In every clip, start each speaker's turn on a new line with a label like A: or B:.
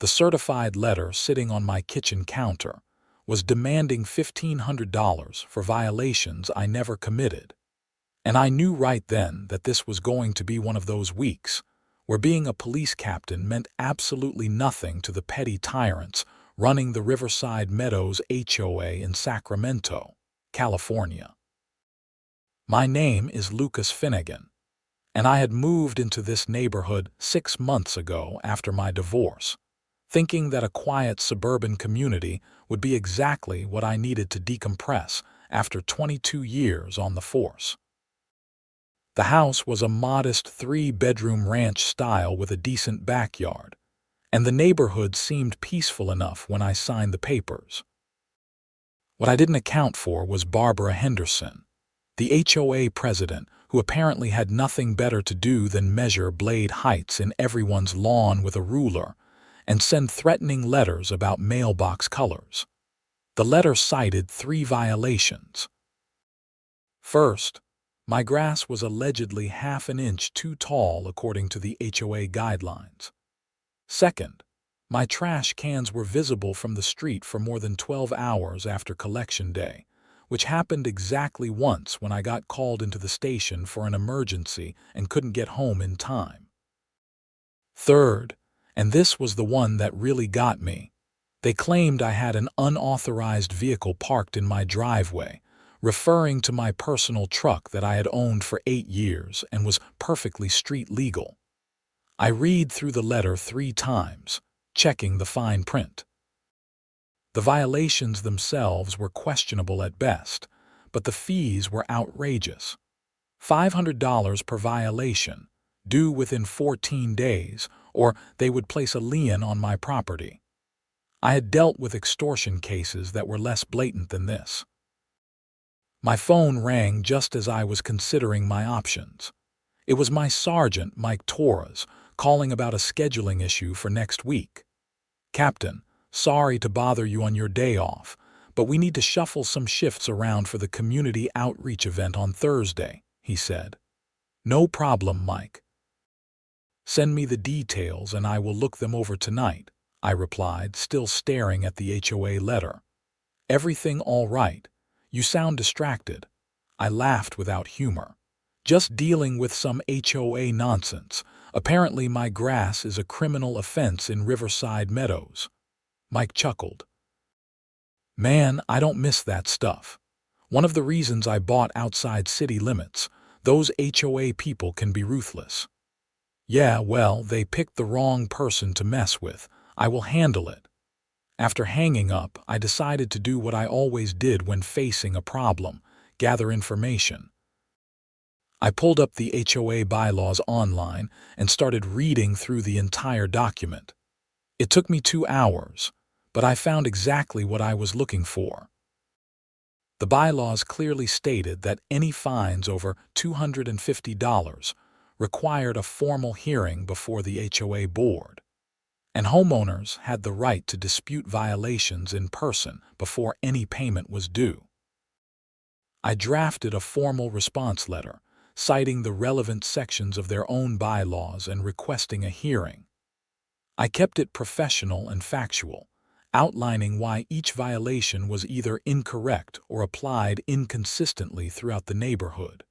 A: The certified letter sitting on my kitchen counter was demanding $1,500 for violations I never committed. And I knew right then that this was going to be one of those weeks where being a police captain meant absolutely nothing to the petty tyrants running the Riverside Meadows HOA in Sacramento, California. My name is Lucas Finnegan, and I had moved into this neighborhood 6 months ago after my divorce, thinking that a quiet suburban community would be exactly what I needed to decompress after 22 years on the force. The house was a modest 3-bedroom ranch style with a decent backyard, and the neighborhood seemed peaceful enough when I signed the papers. What I didn't account for was Barbara Henderson, the HOA president, who apparently had nothing better to do than measure blade heights in everyone's lawn with a ruler and send threatening letters about mailbox colors. The letter cited 3 violations. First, my grass was allegedly half an inch too tall according to the HOA guidelines. Second, my trash cans were visible from the street for more than 12 hours after collection day, which happened exactly once when I got called into the station for an emergency and couldn't get home in time. Third, and this was the one that really got me, they claimed I had an unauthorized vehicle parked in my driveway, referring to my personal truck that I had owned for 8 years and was perfectly street legal. I read through the letter 3 times, checking the fine print. The violations themselves were questionable at best, but the fees were outrageous. $500 per violation, due within 14 days, or they would place a lien on my property. I had dealt with extortion cases that were less blatant than this. My phone rang just as I was considering my options. It was my sergeant, Mike Torres, calling about a scheduling issue for next week. "Captain, sorry to bother you on your day off, but we need to shuffle some shifts around for the community outreach event on Thursday," he said. "No problem, Mike. Send me the details and I will look them over tonight," I replied, still staring at the HOA letter. "Everything all right? You sound distracted." I laughed without humor. "Just dealing with some HOA nonsense. Apparently my grass is a criminal offense in Riverside Meadows." Mike chuckled. "Man, I don't miss that stuff. One of the reasons I bought outside city limits. Those HOA people can be ruthless." "Yeah, well, they picked the wrong person to mess with. I will handle it." After hanging up, I decided to do what I always did when facing a problem: gather information. I pulled up the HOA bylaws online and started reading through the entire document. It took me 2 hours, but I found exactly what I was looking for. The bylaws clearly stated that any fines over $250 required a formal hearing before the HOA board, and homeowners had the right to dispute violations in person before any payment was due. I drafted a formal response letter, citing the relevant sections of their own bylaws and requesting a hearing. I kept it professional and factual, outlining why each violation was either incorrect or applied inconsistently throughout the neighborhood.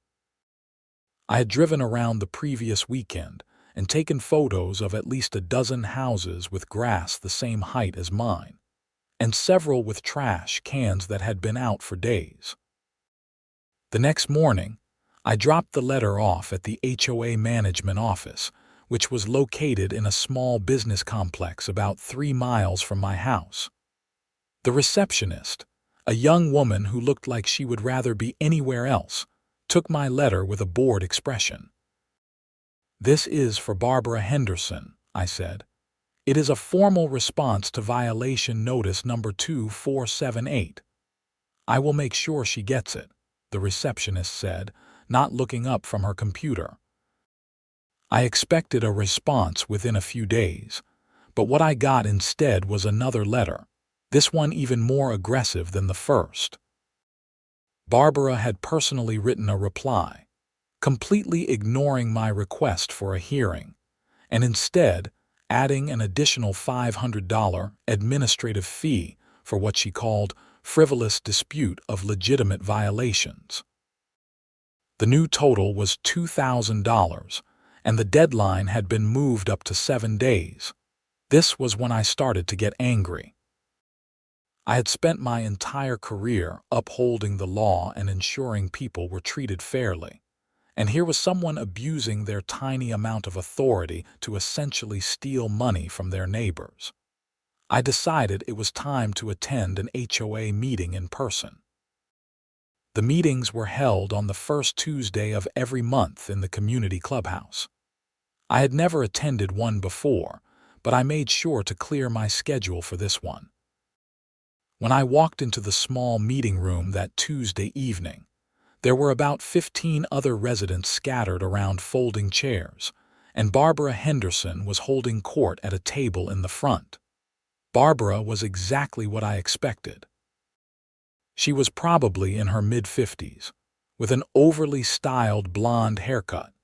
A: I had driven around the previous weekend and taken photos of at least a dozen houses with grass the same height as mine, and several with trash cans that had been out for days. The next morning, I dropped the letter off at the HOA management office, which was located in a small business complex about 3 miles from my house. The receptionist, a young woman who looked like she would rather be anywhere else, took my letter with a bored expression. "This is for Barbara Henderson," I said. "It is a formal response to violation notice number 2478. "I will make sure she gets it," the receptionist said, not looking up from her computer. I expected a response within a few days, but what I got instead was another letter, this one even more aggressive than the first. Barbara had personally written a reply, completely ignoring my request for a hearing, and instead adding an additional $500 administrative fee for what she called frivolous dispute of legitimate violations. The new total was $2,000, and the deadline had been moved up to 7 days. This was when I started to get angry. I had spent my entire career upholding the law and ensuring people were treated fairly. And here was someone abusing their tiny amount of authority to essentially steal money from their neighbors. I decided it was time to attend an HOA meeting in person. The meetings were held on the first Tuesday of every month in the community clubhouse. I had never attended one before, but I made sure to clear my schedule for this one. When I walked into the small meeting room that Tuesday evening, there were about 15 other residents scattered around folding chairs, and Barbara Henderson was holding court at a table in the front. Barbara was exactly what I expected. She was probably in her mid-50s, with an overly styled blonde haircut,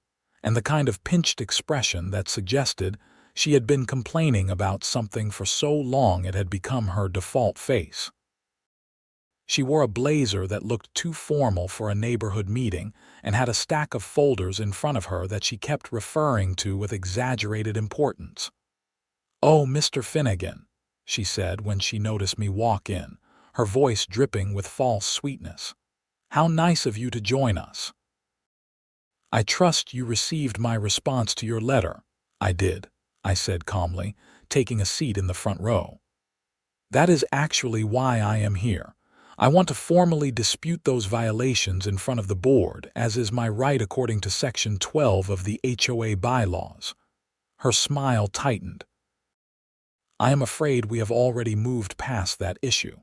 A: and the kind of pinched expression that suggested she had been complaining about something for so long it had become her default face. She wore a blazer that looked too formal for a neighborhood meeting and had a stack of folders in front of her that she kept referring to with exaggerated importance. "Oh, Mr. Finnegan," she said when she noticed me walk in, her voice dripping with false sweetness. "How nice of you to join us." "I trust you received my response to your letter." "I did," I said calmly, taking a seat in the front row. "That is actually why I am here. I want to formally dispute those violations in front of the board, as is my right according to Section 12 of the HOA bylaws." Her smile tightened. "I am afraid we have already moved past that issue.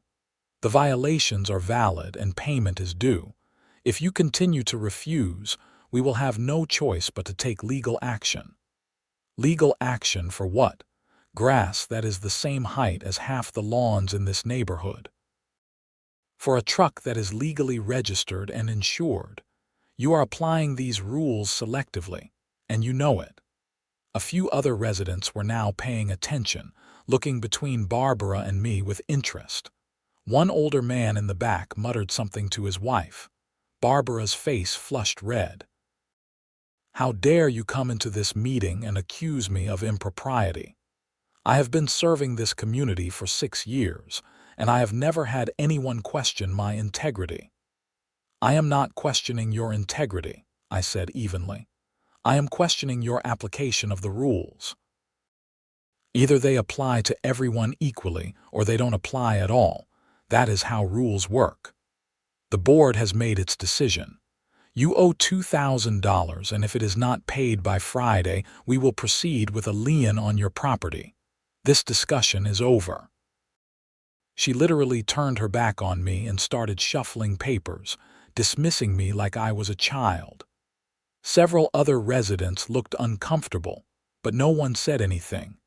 A: The violations are valid and payment is due. If you continue to refuse, we will have no choice but to take legal action." "Legal action for what? Grass that is the same height as half the lawns in this neighborhood." "For a truck that is legally registered and insured. You are applying these rules selectively, and you know it." A few other residents were now paying attention, looking between Barbara and me with interest. One older man in the back muttered something to his wife. Barbara's face flushed red. "How dare you come into this meeting and accuse me of impropriety? I have been serving this community for 6 years, and I have never had anyone question my integrity." "I am not questioning your integrity," I said evenly. "I am questioning your application of the rules. Either they apply to everyone equally or they don't apply at all. That is how rules work. The board has made its decision. You owe $2,000, and if it is not paid by Friday, we will proceed with a lien on your property. This discussion is over." She literally turned her back on me and started shuffling papers, dismissing me like I was a child. Several other residents looked uncomfortable, but no one said anything.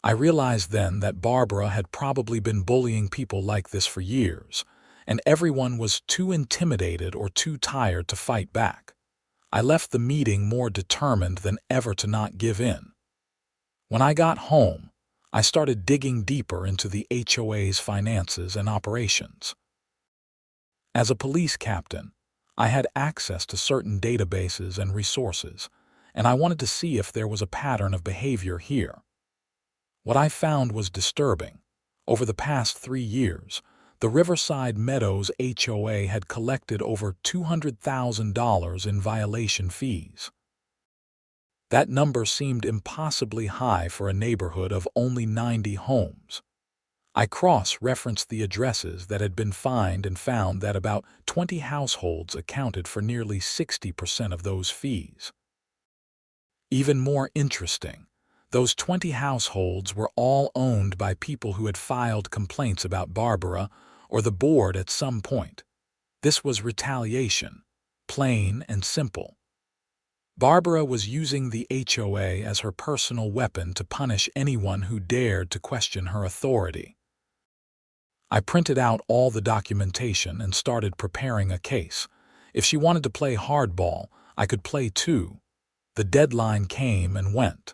A: I realized then that Barbara had probably been bullying people like this for years, and everyone was too intimidated or too tired to fight back. I left the meeting more determined than ever to not give in. When I got home, I started digging deeper into the HOA's finances and operations. As a police captain, I had access to certain databases and resources, and I wanted to see if there was a pattern of behavior here. What I found was disturbing. Over the past 3 years, the Riverside Meadows HOA had collected over $200,000 in violation fees. That number seemed impossibly high for a neighborhood of only 90 homes. I cross-referenced the addresses that had been fined and found that about 20 households accounted for nearly 60% of those fees. Even more interesting, those 20 households were all owned by people who had filed complaints about Barbara or the board at some point. This was retaliation, plain and simple. Barbara was using the HOA as her personal weapon to punish anyone who dared to question her authority. I printed out all the documentation and started preparing a case. If she wanted to play hardball, I could play too. The deadline came and went.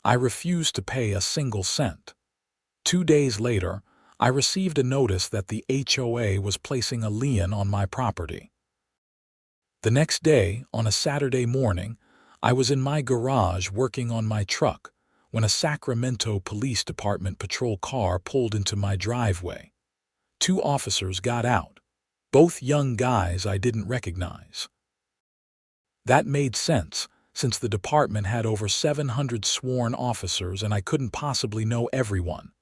A: I refused to pay a single cent. 2 days later, I received a notice that the HOA was placing a lien on my property. The next day, on a Saturday morning, I was in my garage working on my truck when a Sacramento Police Department patrol car pulled into my driveway. 2 officers got out, both young guys I didn't recognize. That made sense, since the department had over 700 sworn officers and I couldn't possibly know everyone.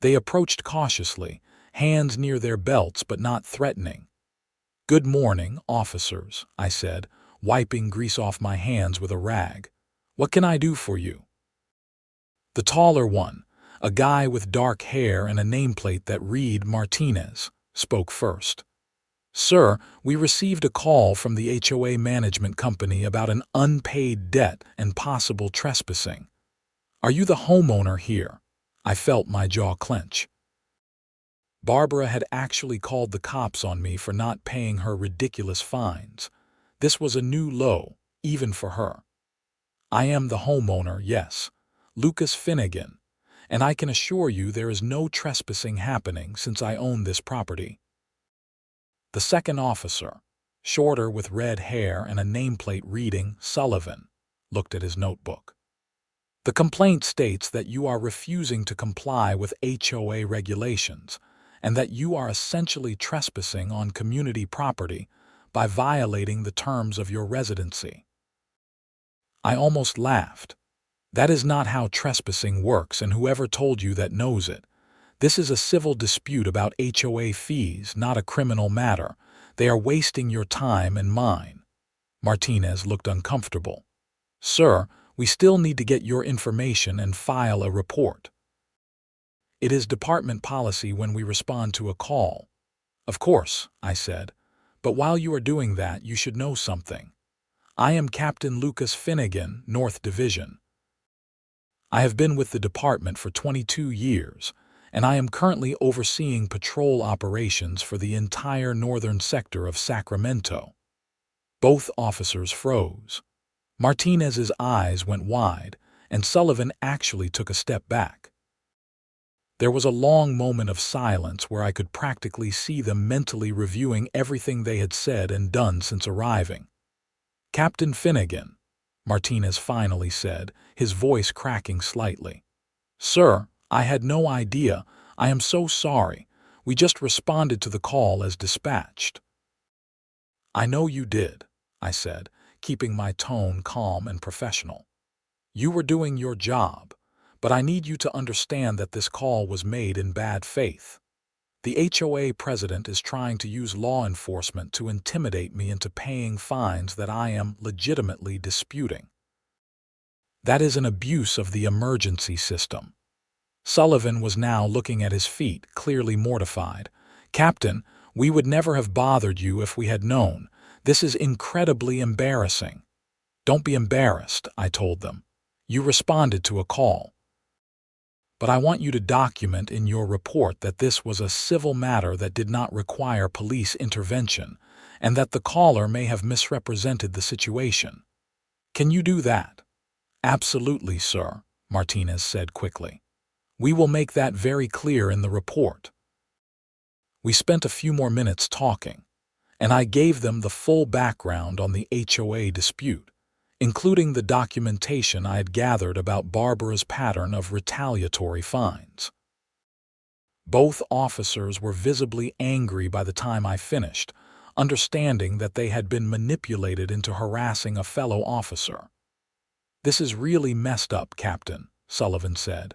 A: They approached cautiously, hands near their belts but not threatening. "Good morning, officers," I said, wiping grease off my hands with a rag. "What can I do for you?" The taller one, a guy with dark hair and a nameplate that read Martinez, spoke first. "Sir, we received a call from the HOA management company about an unpaid debt and possible trespassing. Are you the homeowner here?" I felt my jaw clench. Barbara had actually called the cops on me for not paying her ridiculous fines. This was a new low, even for her. "I am the homeowner, yes, Lucas Finnegan, and I can assure you there is no trespassing happening since I own this property." The second officer, shorter with red hair and a nameplate reading Sullivan, looked at his notebook. "The complaint states that you are refusing to comply with HOA regulations and that you are essentially trespassing on community property by violating the terms of your residency." I almost laughed. That is not how trespassing works, and whoever told you that knows it. This is a civil dispute about HOA fees, not a criminal matter. They are wasting your time and mine. Martinez looked uncomfortable. "Sir, we still need to get your information and file a report. It is department policy when we respond to a call." "Of course," I said, "but while you are doing that, you should know something. I am Captain Lucas Finnegan, North Division. I have been with the department for 22 years, and I am currently overseeing patrol operations for the entire northern sector of Sacramento." Both officers froze. Martinez's eyes went wide, and Sullivan actually took a step back. There was a long moment of silence where I could practically see them mentally reviewing everything they had said and done since arriving. "Captain Finnegan," Martinez finally said, his voice cracking slightly. "Sir, I had no idea. I am so sorry. We just responded to the call as dispatched." "I know you did," I said, keeping my tone calm and professional. "You were doing your job, but I need you to understand that this call was made in bad faith. The HOA president is trying to use law enforcement to intimidate me into paying fines that I am legitimately disputing. That is an abuse of the emergency system." Sullivan was now looking at his feet, clearly mortified. "Captain, we would never have bothered you if we had known. This is incredibly embarrassing." "Don't be embarrassed," I told them. "You responded to a call. But I want you to document in your report that this was a civil matter that did not require police intervention, and that the caller may have misrepresented the situation. Can you do that?" "Absolutely, sir," Martinez said quickly. "We will make that very clear in the report." We spent a few more minutes talking, and I gave them the full background on the HOA dispute, including the documentation I had gathered about Barbara's pattern of retaliatory fines. Both officers were visibly angry by the time I finished, understanding that they had been manipulated into harassing a fellow officer. "This is really messed up, Captain," Sullivan said.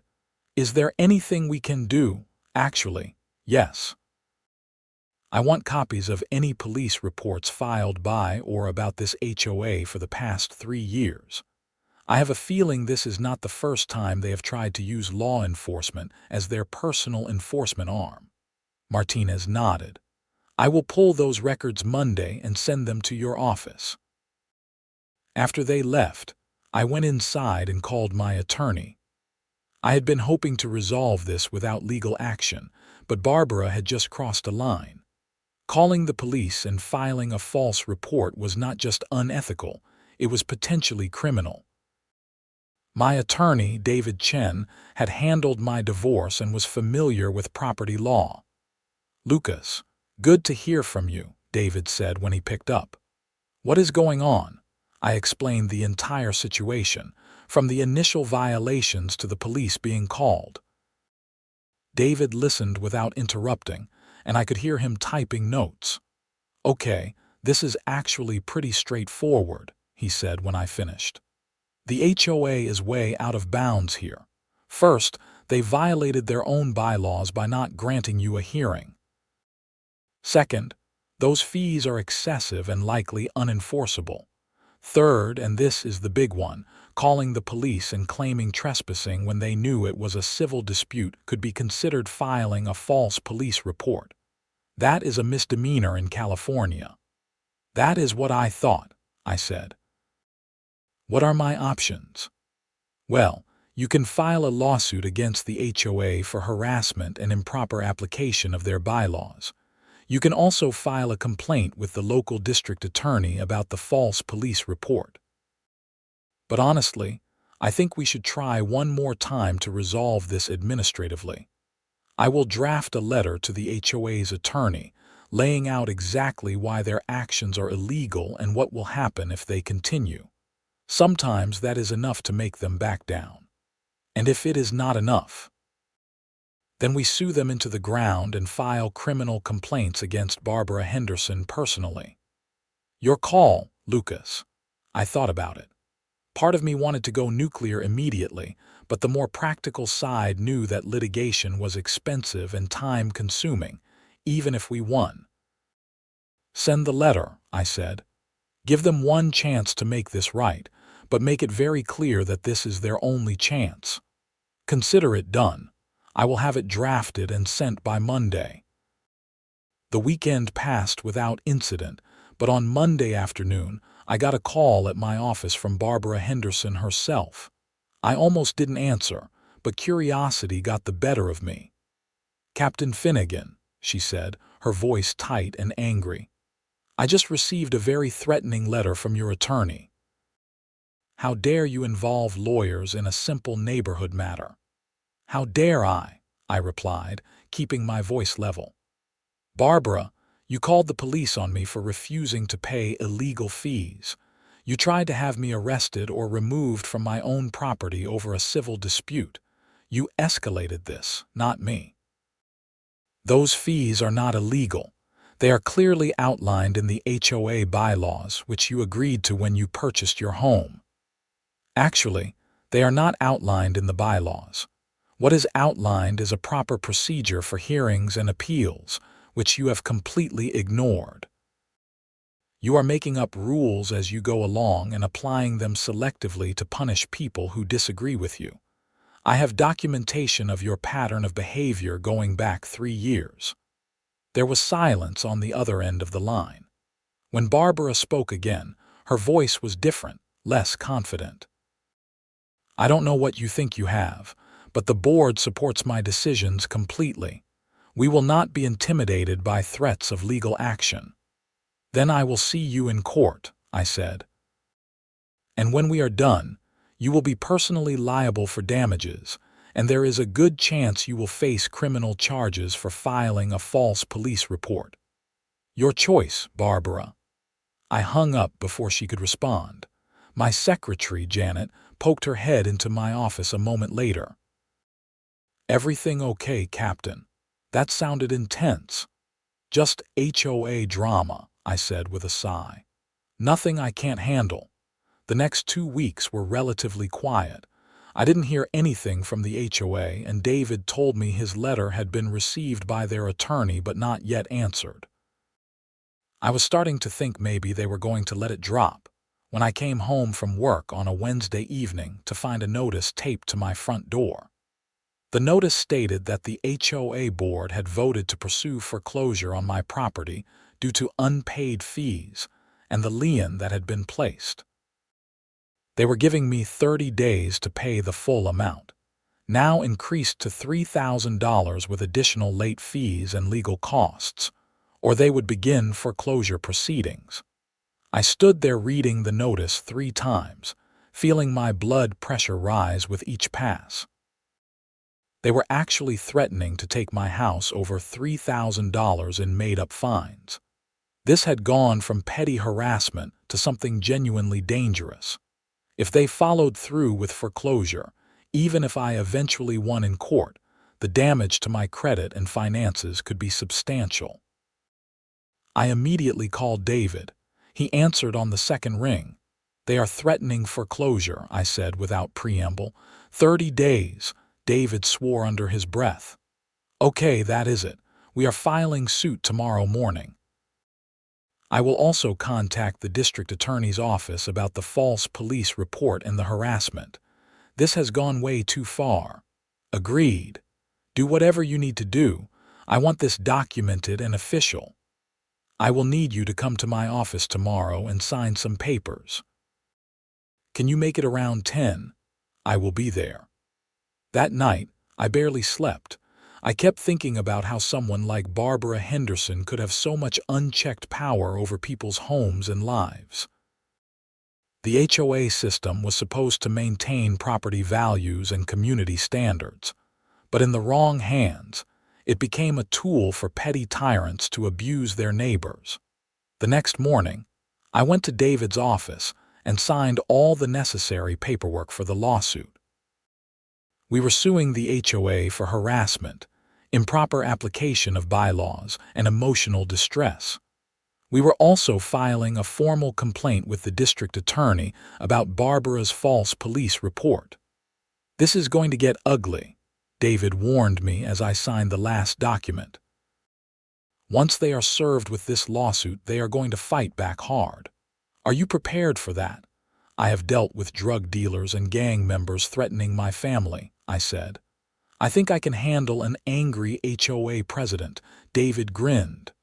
A: "Is there anything we can do?" "Actually, yes. I want copies of any police reports filed by or about this HOA for the past 3 years. I have a feeling this is not the first time they have tried to use law enforcement as their personal enforcement arm." Martinez nodded. "I will pull those records Monday and send them to your office." After they left, I went inside and called my attorney. I had been hoping to resolve this without legal action, but Barbara had just crossed a line. Calling the police and filing a false report was not just unethical, it was potentially criminal. My attorney, David Chen, had handled my divorce and was familiar with property law. "Lucas, good to hear from you," David said when he picked up. "What is going on?" I explained the entire situation, from the initial violations to the police being called. David listened without interrupting, and I could hear him typing notes. "Okay, this is actually pretty straightforward," he said when I finished. "The HOA is way out of bounds here. First, they violated their own bylaws by not granting you a hearing. Second, those fees are excessive and likely unenforceable. Third, and this is the big one, calling the police and claiming trespassing when they knew it was a civil dispute could be considered filing a false police report. That is a misdemeanor in California." "That is what I thought," I said. "What are my options?" "Well, you can file a lawsuit against the HOA for harassment and improper application of their bylaws. You can also file a complaint with the local district attorney about the false police report. But honestly, I think we should try one more time to resolve this administratively. I will draft a letter to the HOA's attorney, laying out exactly why their actions are illegal and what will happen if they continue. Sometimes that is enough to make them back down. And if it is not enough, then we sue them into the ground and file criminal complaints against Barbara Henderson personally." "Your call, Lucas." I thought about it. Part of me wanted to go nuclear immediately, but the more practical side knew that litigation was expensive and time-consuming, even if we won. "Send the letter," I said. "Give them one chance to make this right, but make it very clear that this is their only chance. Consider it done. I will have it drafted and sent by Monday." The weekend passed without incident, but on Monday afternoon, I got a call at my office from Barbara Henderson herself. I almost didn't answer, but curiosity got the better of me. "Captain Finnegan," she said, her voice tight and angry. "I just received a very threatening letter from your attorney. How dare you involve lawyers in a simple neighborhood matter?" "How dare I?" I replied, keeping my voice level. "Barbara, you called the police on me for refusing to pay illegal fees. You tried to have me arrested or removed from my own property over a civil dispute. You escalated this, not me. Those fees are not illegal. They are clearly outlined in the HOA bylaws, which you agreed to when you purchased your home. Actually, they are not outlined in the bylaws. What is outlined is a proper procedure for hearings and appeals, which you have completely ignored. You are making up rules as you go along and applying them selectively to punish people who disagree with you. I have documentation of your pattern of behavior going back 3 years. There was silence on the other end of the line. When Barbara spoke again, her voice was different, less confident. "I don't know what you think you have, but the board supports my decisions completely. We will not be intimidated by threats of legal action." "Then I will see you in court," I said. "And when we are done, you will be personally liable for damages, and there is a good chance you will face criminal charges for filing a false police report. Your choice, Barbara." I hung up before she could respond. My secretary, Janet, poked her head into my office a moment later. "Everything okay, Captain? That sounded intense." "Just HOA drama," I said with a sigh. "Nothing I can't handle." The next 2 weeks were relatively quiet. I didn't hear anything from the HOA, and David told me his letter had been received by their attorney but not yet answered. I was starting to think maybe they were going to let it drop when I came home from work on a Wednesday evening to find a notice taped to my front door. The notice stated that the HOA board had voted to pursue foreclosure on my property due to unpaid fees and the lien that had been placed. They were giving me 30 days to pay the full amount, now increased to $3,000 with additional late fees and legal costs, or they would begin foreclosure proceedings. I stood there reading the notice 3 times, feeling my blood pressure rise with each pass. They were actually threatening to take my house over $3,000 in made-up fines. This had gone from petty harassment to something genuinely dangerous. If they followed through with foreclosure, even if I eventually won in court, the damage to my credit and finances could be substantial. I immediately called David. He answered on the second ring. "They are threatening foreclosure," I said without preamble. 30 days, David swore under his breath. "Okay, that is it. We are filing suit tomorrow morning. I will also contact the district attorney's office about the false police report and the harassment. This has gone way too far." "Agreed. Do whatever you need to do. I want this documented and official. I will need you to come to my office tomorrow and sign some papers." "Can you make it around 10? I will be there." That night, I barely slept. I kept thinking about how someone like Barbara Henderson could have so much unchecked power over people's homes and lives. The HOA system was supposed to maintain property values and community standards, but in the wrong hands, it became a tool for petty tyrants to abuse their neighbors. The next morning, I went to David's office and signed all the necessary paperwork for the lawsuit. We were suing the HOA for harassment, improper application of bylaws, and emotional distress. We were also filing a formal complaint with the district attorney about Barbara's false police report. "This is going to get ugly," David warned me as I signed the last document. "Once they are served with this lawsuit, they are going to fight back hard. Are you prepared for that? I have dealt with drug dealers and gang members threatening my family," I said. "I think I can handle an angry HOA president." David grinned.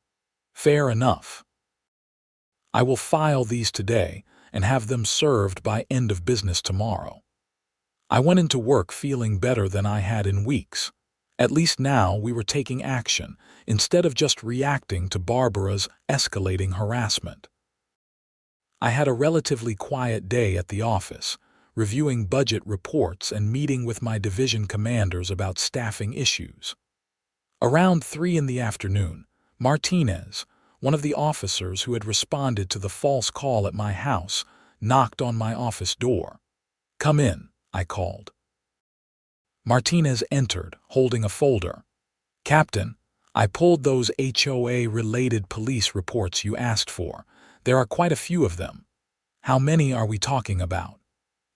A: "Fair enough. I will file these today and have them served by end of business tomorrow." I went into work feeling better than I had in weeks. At least now we were taking action, instead of just reacting to Barbara's escalating harassment. I had a relatively quiet day at the office, reviewing budget reports and meeting with my division commanders about staffing issues. Around 3 in the afternoon, Martinez, one of the officers who had responded to the false call at my house, knocked on my office door. "Come in," I called. Martinez entered, holding a folder. "Captain, I pulled those HOA-related police reports you asked for. There are quite a few of them." "How many are we talking about?"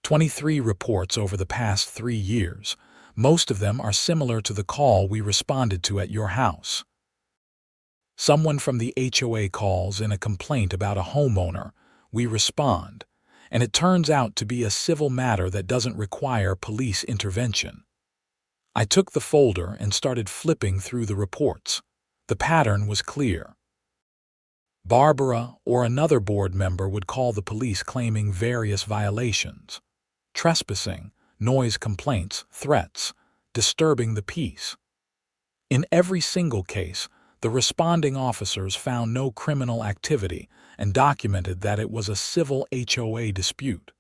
A: 23 reports over the past 3 years. Most of them are similar to the call we responded to at your house. Someone from the HOA calls in a complaint about a homeowner. We respond, and it turns out to be a civil matter that doesn't require police intervention." I took the folder and started flipping through the reports. The pattern was clear. Barbara or another board member would call the police claiming various violations: trespassing, noise complaints, threats, disturbing the peace. In every single case, the responding officers found no criminal activity and documented that it was a civil HOA dispute.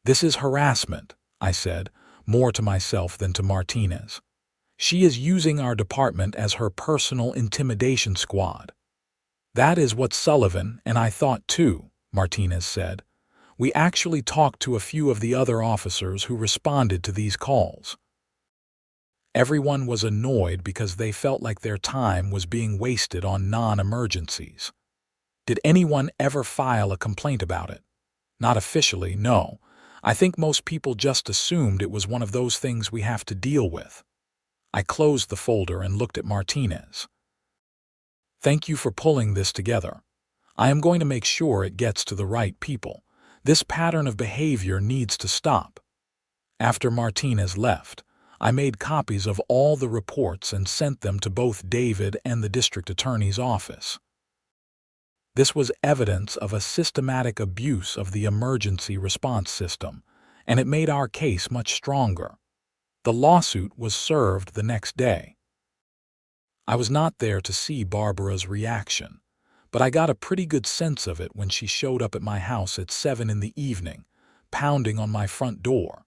A: "This is harassment," I said, more to myself than to Martinez. "She is using our department as her personal intimidation squad." "That is what Sullivan and I thought too," Martinez said. "We actually talked to a few of the other officers who responded to these calls. Everyone was annoyed because they felt like their time was being wasted on non-emergencies." "Did anyone ever file a complaint about it?" "Not officially, no. I think most people just assumed it was one of those things we have to deal with." I closed the folder and looked at Martinez. "Thank you for pulling this together. I am going to make sure it gets to the right people. This pattern of behavior needs to stop." After Martinez left, I made copies of all the reports and sent them to both David and the district attorney's office. This was evidence of a systematic abuse of the emergency response system, and it made our case much stronger. The lawsuit was served the next day. I was not there to see Barbara's reaction, but I got a pretty good sense of it when she showed up at my house at 7 in the evening, pounding on my front door.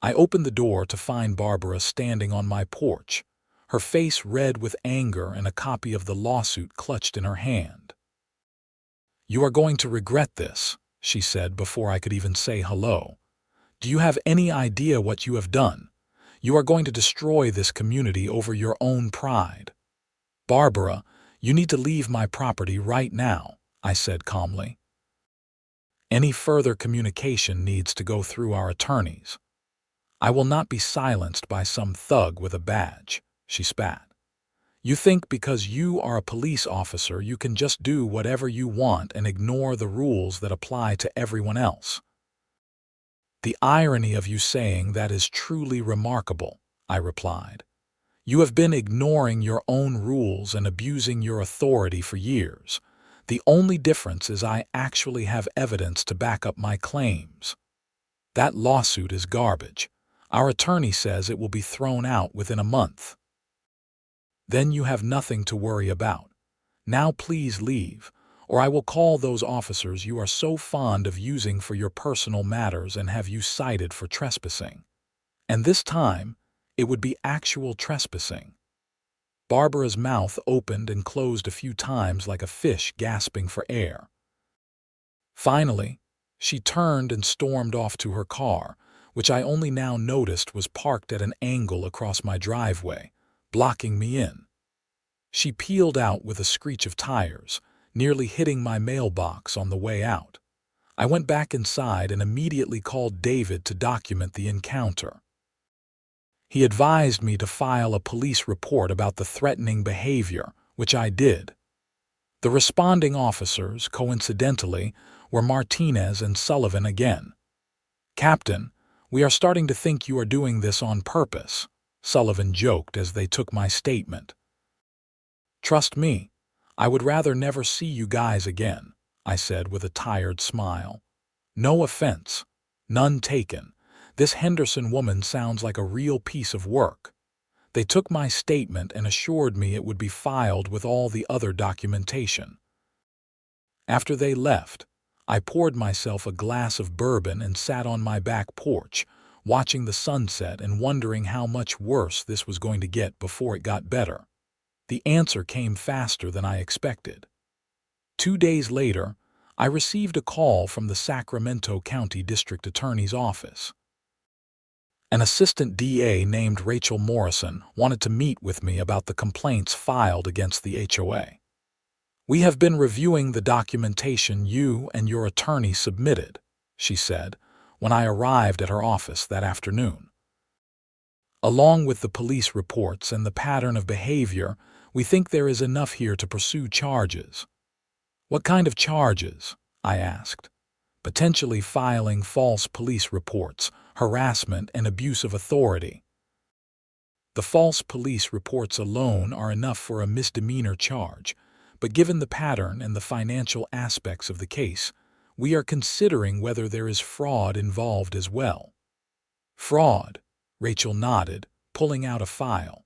A: I opened the door to find Barbara standing on my porch, her face red with anger and a copy of the lawsuit clutched in her hand. "You are going to regret this," she said before I could even say hello. "Do you have any idea what you have done? You are going to destroy this community over your own pride." "Barbara, you need to leave my property right now," I said calmly. "Any further communication needs to go through our attorneys." "I will not be silenced by some thug with a badge," she spat. "You think because you are a police officer you can just do whatever you want and ignore the rules that apply to everyone else. The irony of you saying that is truly remarkable," I replied. "You have been ignoring your own rules and abusing your authority for years. The only difference is I actually have evidence to back up my claims. That lawsuit is garbage. Our attorney says it will be thrown out within a month." "Then you have nothing to worry about. Now please leave, or I will call those officers you are so fond of using for your personal matters and have you cited for trespassing. And this time, it would be actual trespassing." Barbara's mouth opened and closed a few times like a fish gasping for air. Finally, she turned and stormed off to her car, which I only now noticed was parked at an angle across my driveway, blocking me in. She peeled out with a screech of tires, nearly hitting my mailbox on the way out. I went back inside and immediately called David to document the encounter. He advised me to file a police report about the threatening behavior, which I did. The responding officers, coincidentally, were Martinez and Sullivan again. "Captain, we are starting to think you are doing this on purpose," Sullivan joked as they took my statement. "Trust me, I would rather never see you guys again," I said with a tired smile. "No offense. None taken. This Henderson woman sounds like a real piece of work." They took my statement and assured me it would be filed with all the other documentation. After they left, I poured myself a glass of bourbon and sat on my back porch, watching the sunset and wondering how much worse this was going to get before it got better. The answer came faster than I expected. 2 days later, I received a call from the Sacramento County District Attorney's office. An assistant DA named Rachel Morrison wanted to meet with me about the complaints filed against the HOA. "We have been reviewing the documentation you and your attorney submitted," she said, when I arrived at her office that afternoon. "Along with the police reports and the pattern of behavior, we think there is enough here to pursue charges." "What kind of charges?" I asked. "Potentially filing false police reports, harassment, and abuse of authority." "The false police reports alone are enough for a misdemeanor charge, but given the pattern and the financial aspects of the case, we are considering whether there is fraud involved as well." "Fraud?" Rachel nodded, pulling out a file.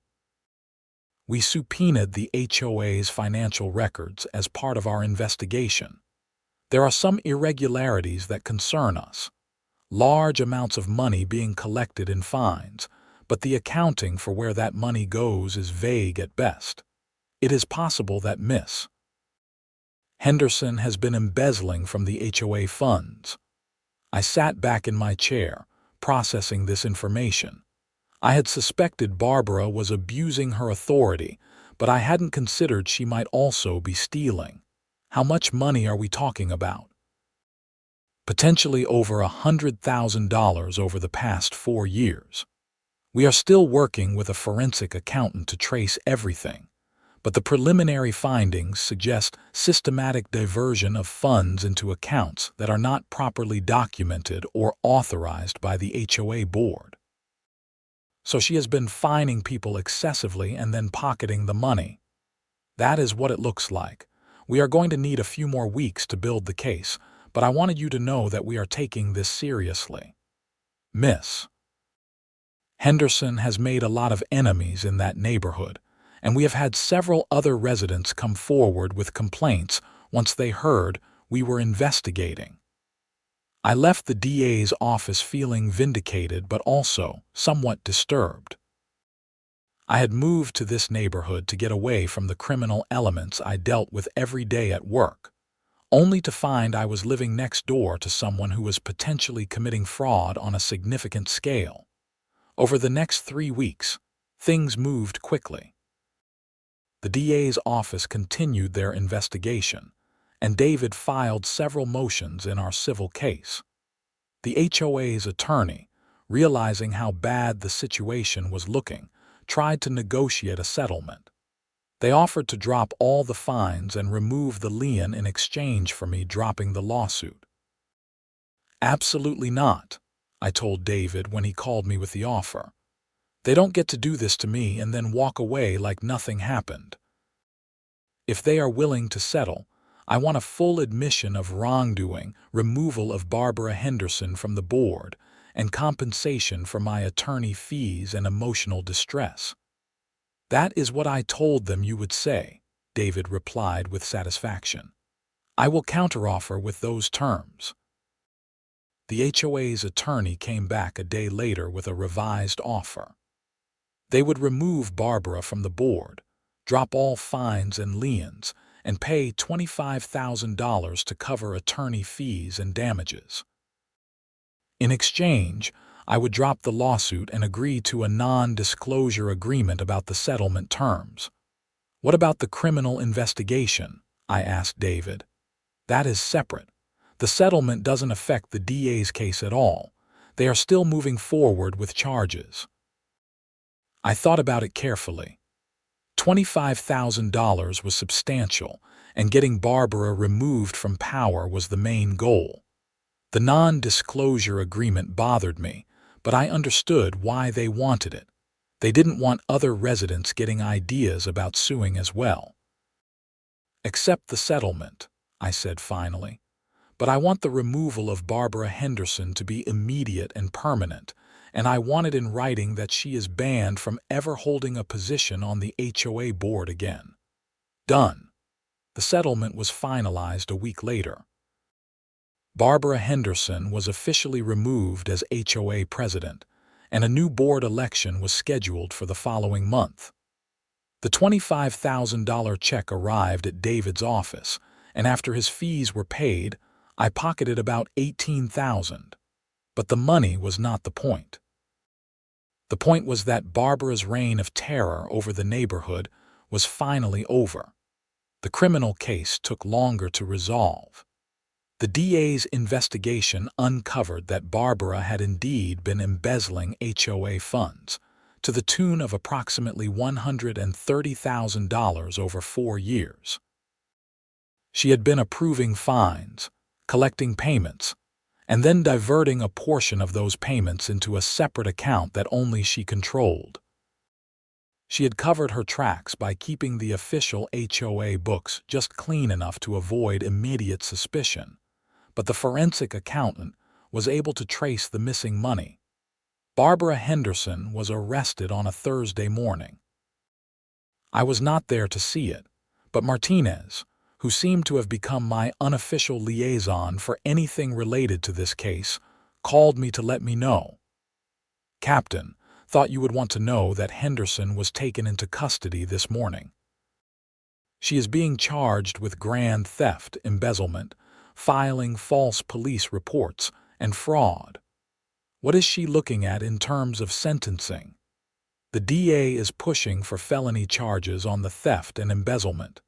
A: "We subpoenaed the HOA's financial records as part of our investigation. There are some irregularities that concern us. Large amounts of money being collected in fines, but the accounting for where that money goes is vague at best. It is possible that Miss Henderson has been embezzling from the HOA funds." I sat back in my chair, processing this information. I had suspected Barbara was abusing her authority, but I hadn't considered she might also be stealing. How much money are we talking about? Potentially over $100,000 over the past 4 years. We are still working with a forensic accountant to trace everything, but the preliminary findings suggest systematic diversion of funds into accounts that are not properly documented or authorized by the HOA board. So she has been fining people excessively and then pocketing the money. That is what it looks like. We are going to need a few more weeks to build the case, but I wanted you to know that we are taking this seriously. Miss Henderson has made a lot of enemies in that neighborhood, and we have had several other residents come forward with complaints once they heard we were investigating. I left the DA's office feeling vindicated but also somewhat disturbed. I had moved to this neighborhood to get away from the criminal elements I dealt with every day at work, only to find I was living next door to someone who was potentially committing fraud on a significant scale. Over the next 3 weeks, things moved quickly. The DA's office continued their investigation, and David filed several motions in our civil case. The HOA's attorney, realizing how bad the situation was looking, tried to negotiate a settlement. They offered to drop all the fines and remove the lien in exchange for me dropping the lawsuit. "Absolutely not," I told David when he called me with the offer. "They don't get to do this to me and then walk away like nothing happened. If they are willing to settle, I want a full admission of wrongdoing, removal of Barbara Henderson from the board, and compensation for my attorney fees and emotional distress." "That is what I told them you would say," David replied with satisfaction. "I will counteroffer with those terms." The HOA's attorney came back a day later with a revised offer. They would remove Barbara from the board, drop all fines and liens, and pay $25,000 to cover attorney fees and damages. In exchange, I would drop the lawsuit and agree to a non-disclosure agreement about the settlement terms. "What about the criminal investigation?" I asked David. "That is separate. The settlement doesn't affect the DA's case at all. They are still moving forward with charges." I thought about it carefully. $25,000 was substantial, and getting Barbara removed from power was the main goal. The non-disclosure agreement bothered me, but I understood why they wanted it. They didn't want other residents getting ideas about suing as well. "Accept the settlement," I said finally. "But I want the removal of Barbara Henderson to be immediate and permanent, and I want it in writing that she is banned from ever holding a position on the HOA board again." Done. The settlement was finalized a week later. Barbara Henderson was officially removed as HOA president, and a new board election was scheduled for the following month. The $25,000 check arrived at David's office, and after his fees were paid, I pocketed about $18,000. But the money was not the point. The point was that Barbara's reign of terror over the neighborhood was finally over. The criminal case took longer to resolve. The DA's investigation uncovered that Barbara had indeed been embezzling HOA funds, to the tune of approximately $130,000 over 4 years. She had been approving fines, collecting payments, and then diverting a portion of those payments into a separate account that only she controlled. She had covered her tracks by keeping the official HOA books just clean enough to avoid immediate suspicion, but the forensic accountant was able to trace the missing money. Barbara Henderson was arrested on a Thursday morning. I was not there to see it, but Martinez, who seemed to have become my unofficial liaison for anything related to this case, called me to let me know. "Captain, thought you would want to know that Henderson was taken into custody this morning. She is being charged with grand theft, embezzlement, filing false police reports, and fraud. What is she looking at in terms of sentencing? The DA is pushing for felony charges on the theft and embezzlement.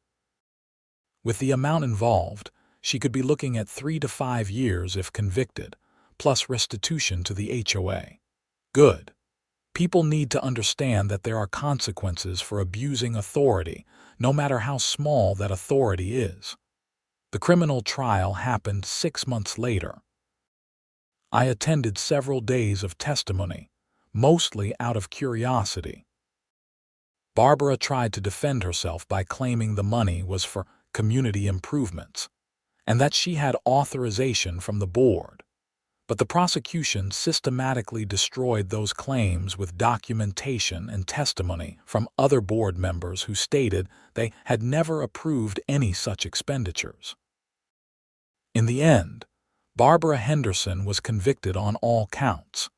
A: With the amount involved, she could be looking at 3 to 5 years if convicted, plus restitution to the HOA. Good. People need to understand that there are consequences for abusing authority, no matter how small that authority is." The criminal trial happened 6 months later. I attended several days of testimony, mostly out of curiosity. Barbara tried to defend herself by claiming the money was for community improvements, and that she had authorization from the board. But the prosecution systematically destroyed those claims with documentation and testimony from other board members who stated they had never approved any such expenditures. In the end, Barbara Henderson was convicted on all counts.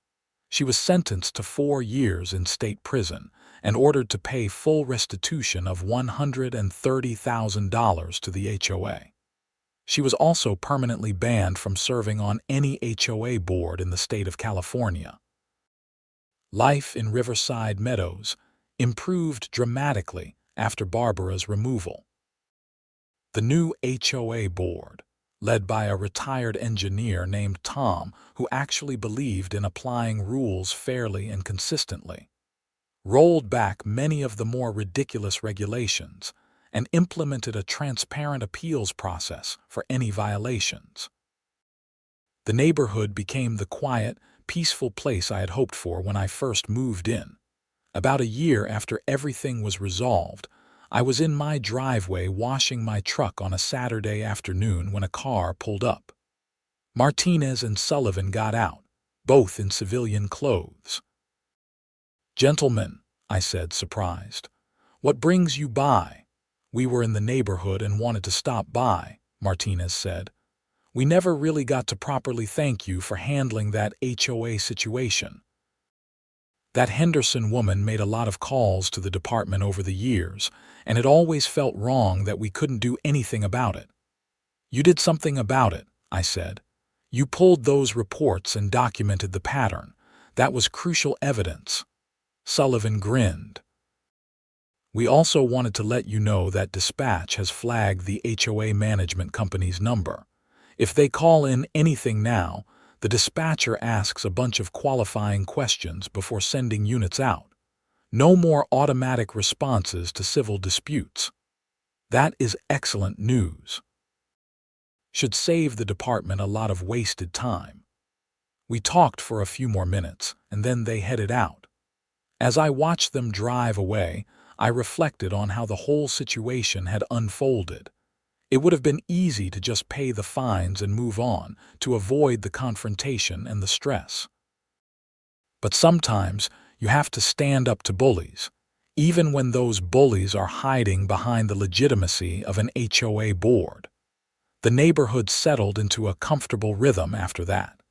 A: She was sentenced to 4 years in state prison and ordered to pay full restitution of $130,000 to the HOA. She was also permanently banned from serving on any HOA board in the state of California. Life in Riverside Meadows improved dramatically after Barbara's removal. The new HOA board, led by a retired engineer named Tom who actually believed in applying rules fairly and consistently, rolled back many of the more ridiculous regulations and implemented a transparent appeals process for any violations. The neighborhood became the quiet, peaceful place I had hoped for when I first moved in. About a year after everything was resolved, I was in my driveway washing my truck on a Saturday afternoon when a car pulled up. Martinez and Sullivan got out, both in civilian clothes. "Gentlemen," I said, surprised, "what brings you by?" "We were in the neighborhood and wanted to stop by," Martinez said. "We never really got to properly thank you for handling that HOA situation. That Henderson woman made a lot of calls to the department over the years, and it always felt wrong that we couldn't do anything about it." "You did something about it," I said. "You pulled those reports and documented the pattern. That was crucial evidence." Sullivan grinned. "We also wanted to let you know that dispatch has flagged the HOA management company's number. If they call in anything now, the dispatcher asks a bunch of qualifying questions before sending units out. No more automatic responses to civil disputes. That is excellent news. Should save the department a lot of wasted time." We talked for a few more minutes, and then they headed out. As I watched them drive away, I reflected on how the whole situation had unfolded. It would have been easy to just pay the fines and move on, to avoid the confrontation and the stress. But sometimes you have to stand up to bullies, even when those bullies are hiding behind the legitimacy of an HOA board. The neighborhood settled into a comfortable rhythm after that.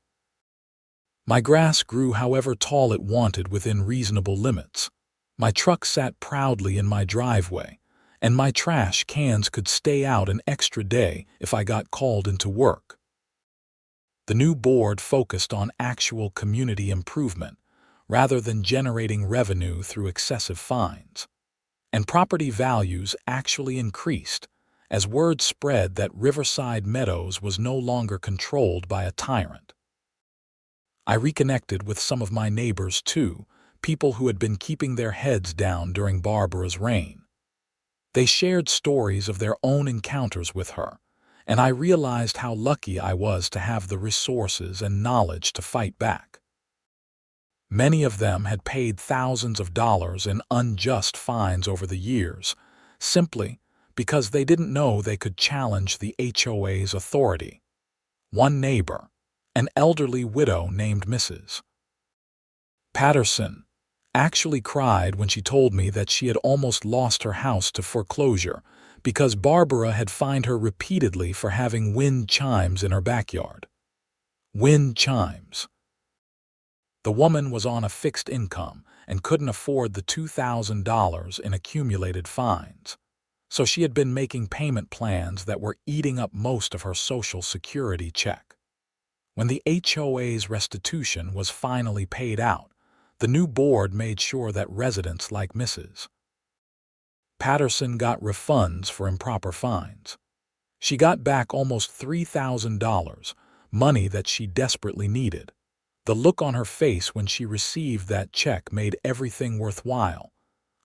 A: My grass grew however tall it wanted within reasonable limits. My truck sat proudly in my driveway, and my trash cans could stay out an extra day if I got called into work. The new board focused on actual community improvement rather than generating revenue through excessive fines. And property values actually increased as word spread that Riverside Meadows was no longer controlled by a tyrant. I reconnected with some of my neighbors too, people who had been keeping their heads down during Barbara's reign. They shared stories of their own encounters with her, and I realized how lucky I was to have the resources and knowledge to fight back. Many of them had paid thousands of dollars in unjust fines over the years, simply because they didn't know they could challenge the HOA's authority. One neighbor, an elderly widow named Mrs. Patterson, actually cried when she told me that she had almost lost her house to foreclosure because Barbara had fined her repeatedly for having wind chimes in her backyard. Wind chimes. The woman was on a fixed income and couldn't afford the $2,000 in accumulated fines, so she had been making payment plans that were eating up most of her Social Security check. When the HOA's restitution was finally paid out, the new board made sure that residents like Mrs. Patterson got refunds for improper fines. She got back almost $3,000, money that she desperately needed. The look on her face when she received that check made everything worthwhile.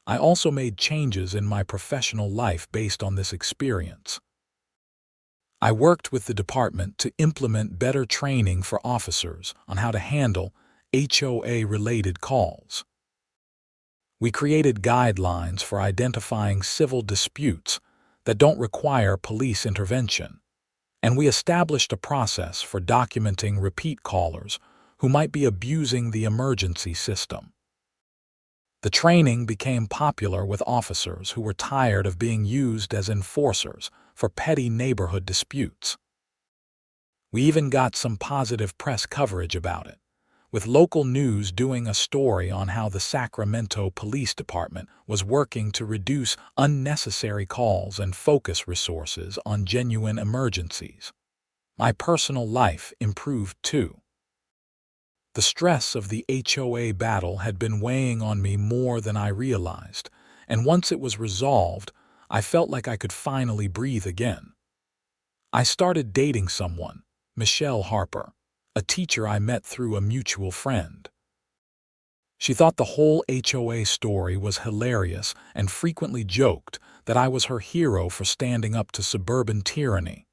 A: I also made changes in my professional life based on this experience. I worked with the department to implement better training for officers on how to handle HOA-related calls. We created guidelines for identifying civil disputes that don't require police intervention, and we established a process for documenting repeat callers who might be abusing the emergency system. The training became popular with officers who were tired of being used as enforcers for petty neighborhood disputes. We even got some positive press coverage about it, with local news doing a story on how the Sacramento Police Department was working to reduce unnecessary calls and focus resources on genuine emergencies. My personal life improved too. The stress of the HOA battle had been weighing on me more than I realized, and once it was resolved, I felt like I could finally breathe again. I started dating someone, Michelle Harper, a teacher I met through a mutual friend. She thought the whole HOA story was hilarious and frequently joked that I was her hero for standing up to suburban tyranny.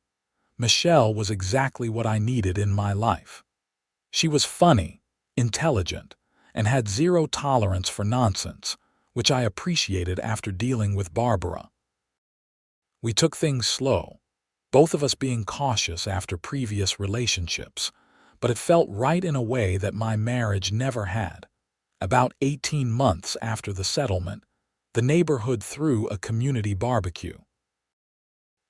A: Michelle was exactly what I needed in my life. She was funny, intelligent, and had zero tolerance for nonsense, which I appreciated after dealing with Barbara. We took things slow, both of us being cautious after previous relationships, but it felt right in a way that my marriage never had. About 18 months after the settlement, the neighborhood threw a community barbecue.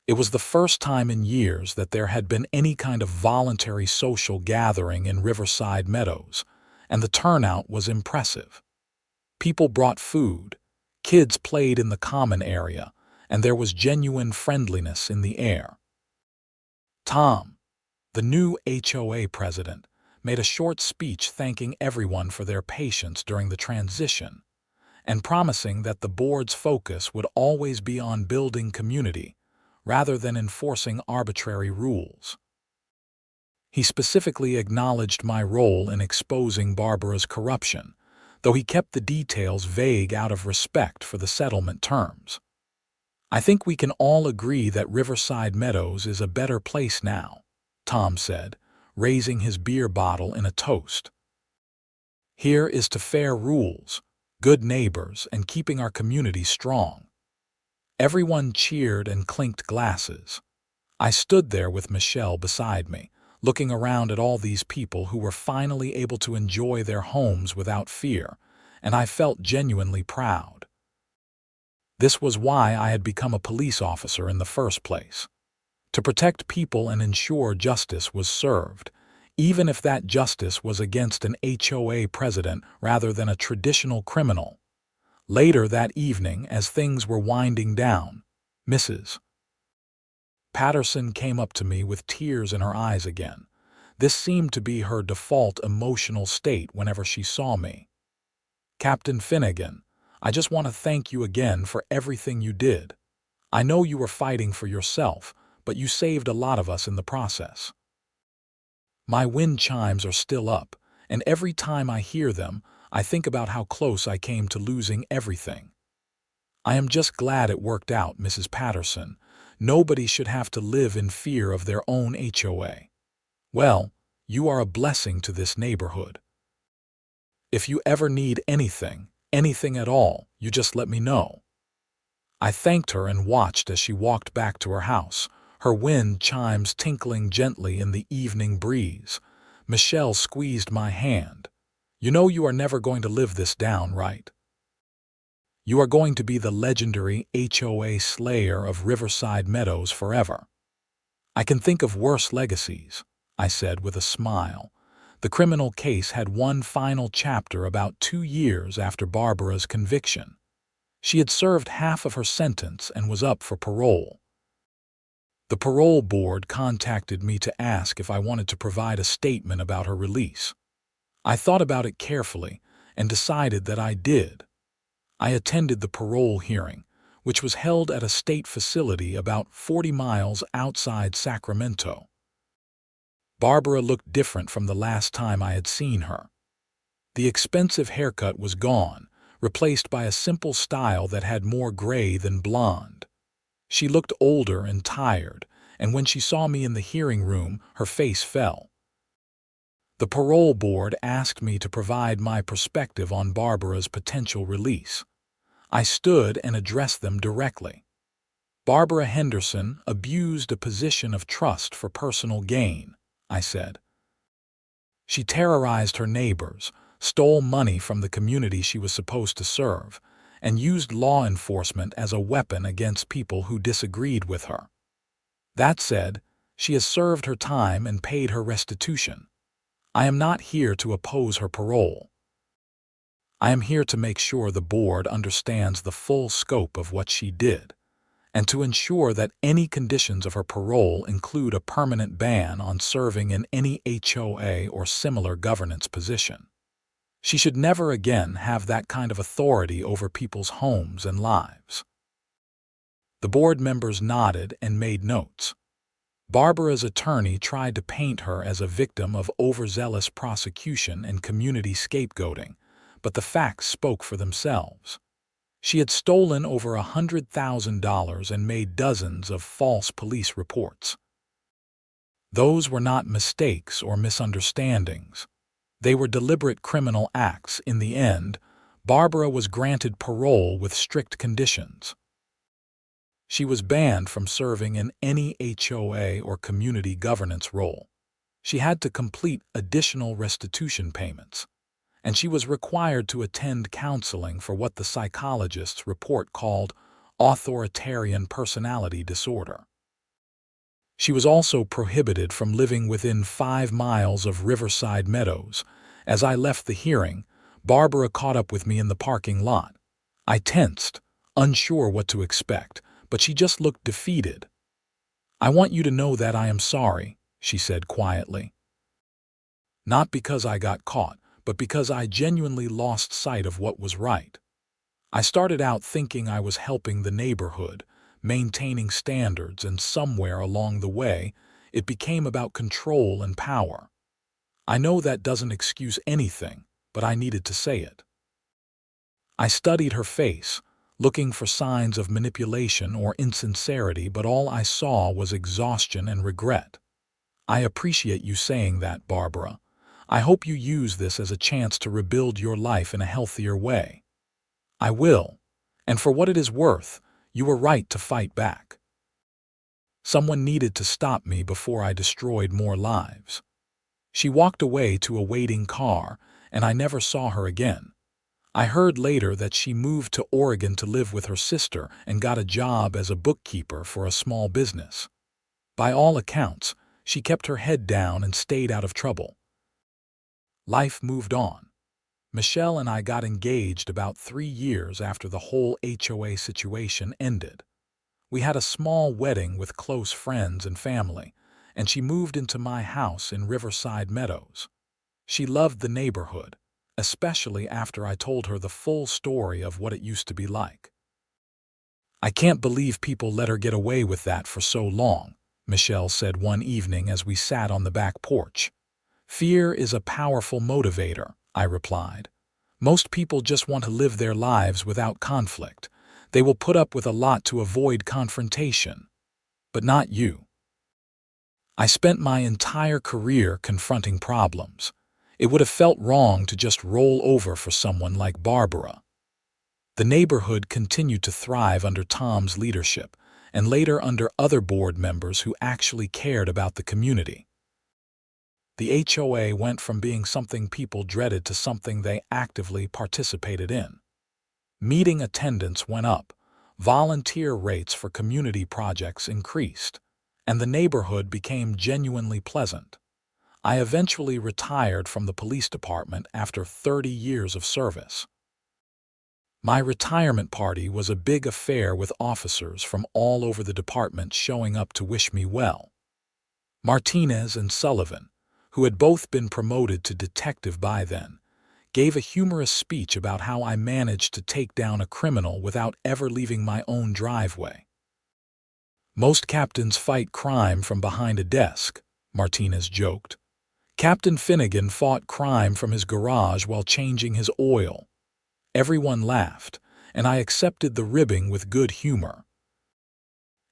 A: It was the first time in years that there had been any kind of voluntary social gathering in Riverside Meadows, and the turnout was impressive. People brought food, kids played in the common area, and there was genuine friendliness in the air. Tom, the new HOA president, made a short speech thanking everyone for their patience during the transition and promising that the board's focus would always be on building community rather than enforcing arbitrary rules. He specifically acknowledged my role in exposing Barbara's corruption, though he kept the details vague out of respect for the settlement terms. "I think we can all agree that Riverside Meadows is a better place now," Tom said, raising his beer bottle in a toast. "Here is to fair rules, good neighbors, and keeping our community strong." Everyone cheered and clinked glasses. I stood there with Michelle beside me, looking around at all these people who were finally able to enjoy their homes without fear, and I felt genuinely proud. This was why I had become a police officer in the first place. To protect people and ensure justice was served, even if that justice was against an HOA president rather than a traditional criminal. Later that evening, as things were winding down, Mrs. Patterson came up to me with tears in her eyes again. This seemed to be her default emotional state whenever she saw me. "Captain Finnegan, I just want to thank you again for everything you did. I know you were fighting for yourself, but you saved a lot of us in the process." My wind chimes are still up, and every time I hear them, I think about how close I came to losing everything. "I am just glad it worked out, Mrs. Patterson. Nobody should have to live in fear of their own HOA. Well, you are a blessing to this neighborhood. If you ever need anything at all, you just let me know." I thanked her and watched as she walked back to her house, her wind chimes tinkling gently in the evening breeze. Michelle squeezed my hand. "You know you are never going to live this down, right? You are going to be the legendary HOA slayer of Riverside Meadows forever." "I can think of worse legacies," I said with a smile. The criminal case had one final chapter about 2 years after Barbara's conviction. She had served half of her sentence and was up for parole. The parole board contacted me to ask if I wanted to provide a statement about her release. I thought about it carefully and decided that I did. I attended the parole hearing, which was held at a state facility about 40 miles outside Sacramento. Barbara looked different from the last time I had seen her. The expensive haircut was gone, replaced by a simple style that had more gray than blonde. She looked older and tired, and when she saw me in the hearing room, her face fell. The parole board asked me to provide my perspective on Barbara's potential release. I stood and addressed them directly. "Barbara Henderson abused a position of trust for personal gain," I said. "She terrorized her neighbors, stole money from the community she was supposed to serve, and used law enforcement as a weapon against people who disagreed with her. That said, She has served her time and paid her restitution. I am not here to oppose her parole. I am here to make sure the board understands the full scope of what she did, and to ensure that any conditions of her parole include a permanent ban on serving in any HOA or similar governance position. She should never again have that kind of authority over people's homes and lives. The board members nodded and made notes. Barbara's attorney tried to paint her as a victim of overzealous prosecution and community scapegoating, but the facts spoke for themselves. She had stolen over $100,000 and made dozens of false police reports. Those were not mistakes or misunderstandings. They were deliberate criminal acts. In the end, Barbara was granted parole with strict conditions. She was banned from serving in any HOA or community governance role. She had to complete additional restitution payments, and she was required to attend counseling for what the psychologists report called authoritarian personality disorder. She was also prohibited from living within 5 miles of Riverside Meadows. As I left the hearing, Barbara caught up with me in the parking lot. I tensed, unsure what to expect, but she just looked defeated. "I want you to know that I am sorry," she said quietly. "Not because I got caught, but because I genuinely lost sight of what was right. I started out thinking I was helping the neighborhood, maintaining standards, and somewhere along the way, it became about control and power. I know that doesn't excuse anything, but I needed to say it." I studied her face, looking for signs of manipulation or insincerity, but all I saw was exhaustion and regret. "I appreciate you saying that, Barbara. I hope you use this as a chance to rebuild your life in a healthier way." "I will, and for what it is worth, you were right to fight back. Someone needed to stop me before I destroyed more lives." She walked away to a waiting car, and I never saw her again. I heard later that she moved to Oregon to live with her sister and got a job as a bookkeeper for a small business. By all accounts, she kept her head down and stayed out of trouble. Life moved on. Michelle and I got engaged about 3 years after the whole HOA situation ended. We had a small wedding with close friends and family, and she moved into my house in Riverside Meadows. She loved the neighborhood, especially after I told her the full story of what it used to be like. "I can't believe people let her get away with that for so long," Michelle said one evening as we sat on the back porch. "Fear is a powerful motivator," I replied. "Most people just want to live their lives without conflict. They will put up with a lot to avoid confrontation. But not you. I spent my entire career confronting problems. It would have felt wrong to just roll over for someone like Barbara." The neighborhood continued to thrive under Tom's leadership, and later under other board members who actually cared about the community. The HOA went from being something people dreaded to something they actively participated in. Meeting attendance went up, volunteer rates for community projects increased, and the neighborhood became genuinely pleasant. I eventually retired from the police department after 30 years of service. My retirement party was a big affair with officers from all over the department showing up to wish me well. Martinez and Sullivan, who had both been promoted to detective by then, gave a humorous speech about how I managed to take down a criminal without ever leaving my own driveway. "Most captains fight crime from behind a desk," Martinez joked. "Captain Finnegan fought crime from his garage while changing his oil." Everyone laughed, and I accepted the ribbing with good humor.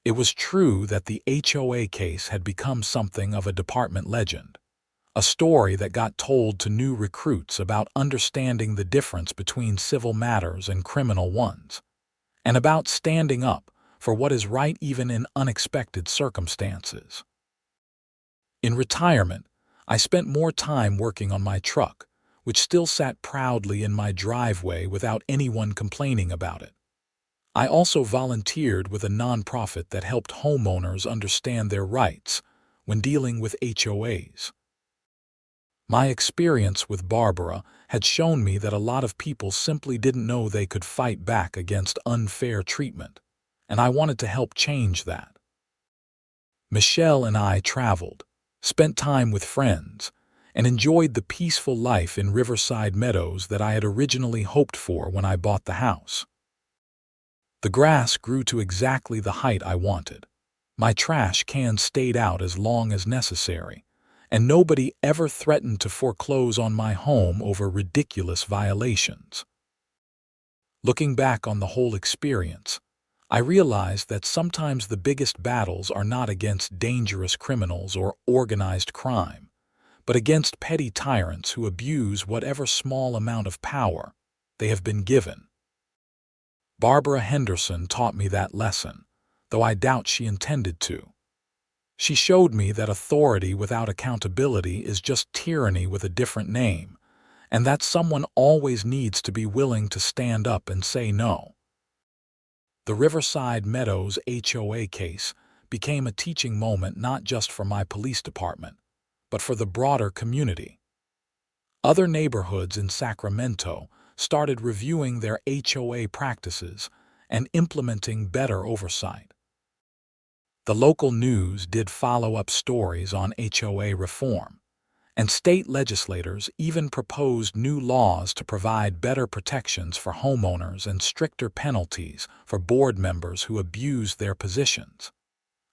A: It was true that the HOA case had become something of a department legend, a story that got told to new recruits about understanding the difference between civil matters and criminal ones, and about standing up for what is right even in unexpected circumstances. In retirement, I spent more time working on my truck, which still sat proudly in my driveway without anyone complaining about it. I also volunteered with a nonprofit that helped homeowners understand their rights, when dealing with HOAs. My experience with Barbara had shown me that a lot of people simply didn't know they could fight back against unfair treatment, and I wanted to help change that. Michelle and I traveled, spent time with friends, and enjoyed the peaceful life in Riverside Meadows that I had originally hoped for when I bought the house. The grass grew to exactly the height I wanted. My trash cans stayed out as long as necessary, and nobody ever threatened to foreclose on my home over ridiculous violations. Looking back on the whole experience, I realized that sometimes the biggest battles are not against dangerous criminals or organized crime, but against petty tyrants who abuse whatever small amount of power they have been given. Barbara Henderson taught me that lesson, though I doubt she intended to. She showed me that authority without accountability is just tyranny with a different name, and that someone always needs to be willing to stand up and say no. The Riverside Meadows HOA case became a teaching moment not just for my police department, but for the broader community. Other neighborhoods in Sacramento started reviewing their HOA practices and implementing better oversight. The local news did follow-up stories on HOA reform, and state legislators even proposed new laws to provide better protections for homeowners and stricter penalties for board members who abused their positions.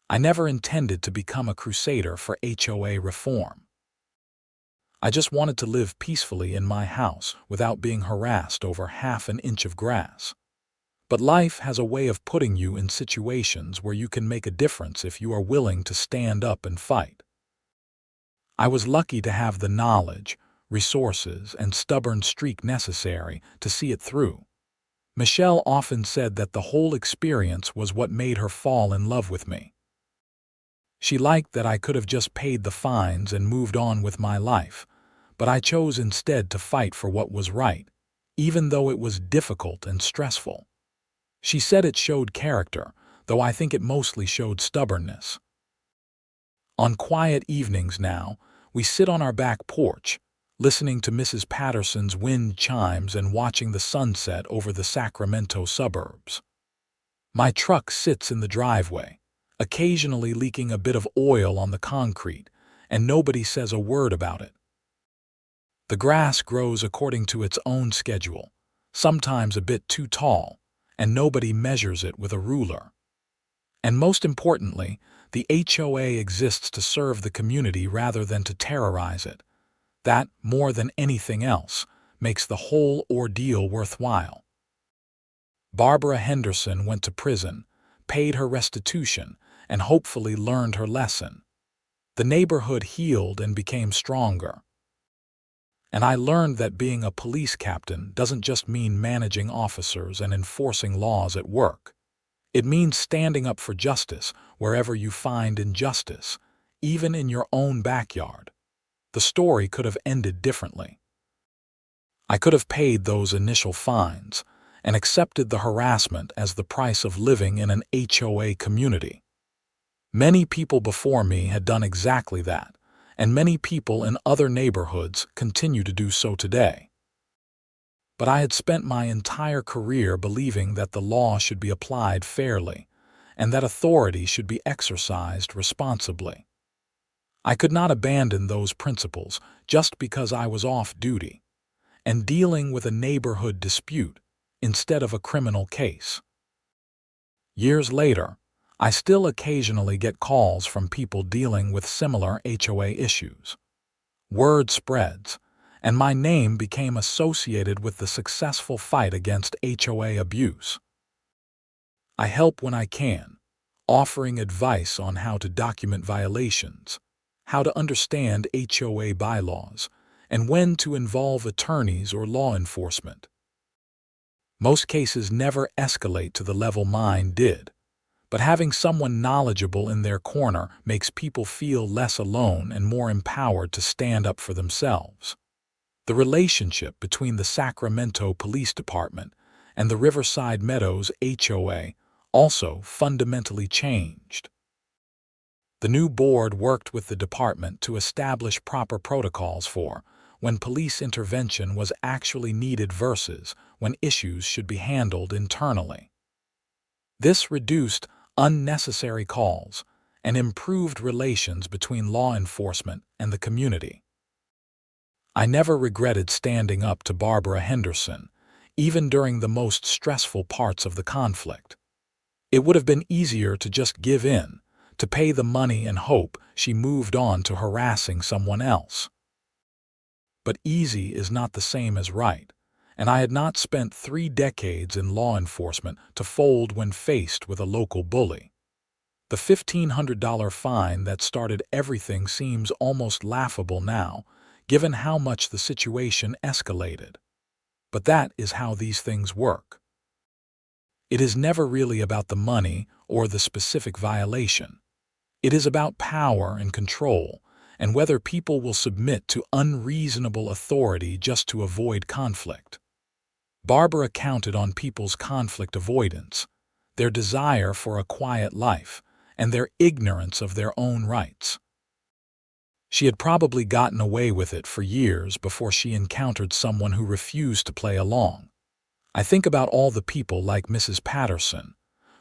A: I never intended to become a crusader for HOA reform. I just wanted to live peacefully in my house without being harassed over half an inch of grass. But life has a way of putting you in situations where you can make a difference if you are willing to stand up and fight. I was lucky to have the knowledge, resources, and stubborn streak necessary to see it through. Michelle often said that the whole experience was what made her fall in love with me. She liked that I could have just paid the fines and moved on with my life, but I chose instead to fight for what was right, even though it was difficult and stressful. She said it showed character, though I think it mostly showed stubbornness. On quiet evenings now, we sit on our back porch, listening to Mrs. Patterson's wind chimes and watching the sunset over the Sacramento suburbs. My truck sits in the driveway, occasionally leaking a bit of oil on the concrete, and nobody says a word about it. The grass grows according to its own schedule, sometimes a bit too tall, and nobody measures it with a ruler. And most importantly, the HOA exists to serve the community rather than to terrorize it. That, more than anything else, makes the whole ordeal worthwhile. Barbara Henderson went to prison, paid her restitution, and hopefully learned her lesson. The neighborhood healed and became stronger. And I learned that being a police captain doesn't just mean managing officers and enforcing laws at work. It means standing up for justice wherever you find injustice, even in your own backyard. The story could have ended differently. I could have paid those initial fines and accepted the harassment as the price of living in an HOA community. Many people before me had done exactly that, and many people in other neighborhoods continue to do so today. But I had spent my entire career believing that the law should be applied fairly, and that authority should be exercised responsibly. I could not abandon those principles just because I was off duty and dealing with a neighborhood dispute instead of a criminal case. Years later, I still occasionally get calls from people dealing with similar HOA issues. Word spreads, and my name became associated with the successful fight against HOA abuse. I help when I can, offering advice on how to document violations, how to understand HOA bylaws, and when to involve attorneys or law enforcement. Most cases never escalate to the level mine did, but having someone knowledgeable in their corner makes people feel less alone and more empowered to stand up for themselves. The relationship between the Sacramento Police Department and the Riverside Meadows HOA also fundamentally changed. The new board worked with the department to establish proper protocols for when police intervention was actually needed versus when issues should be handled internally. This reduced unnecessary calls and improved relations between law enforcement and the community. I never regretted standing up to Barbara Henderson, even during the most stressful parts of the conflict. It would have been easier to just give in, to pay the money and hope she moved on to harassing someone else. But easy is not the same as right, and I had not spent 3 decades in law enforcement to fold when faced with a local bully. The $1,500 fine that started everything seems almost laughable now, given how much the situation escalated. But that is how these things work. It is never really about the money or the specific violation. It is about power and control, and whether people will submit to unreasonable authority just to avoid conflict. Barbara counted on people's conflict avoidance, their desire for a quiet life, and their ignorance of their own rights. She had probably gotten away with it for years before she encountered someone who refused to play along. I think about all the people like Mrs. Patterson,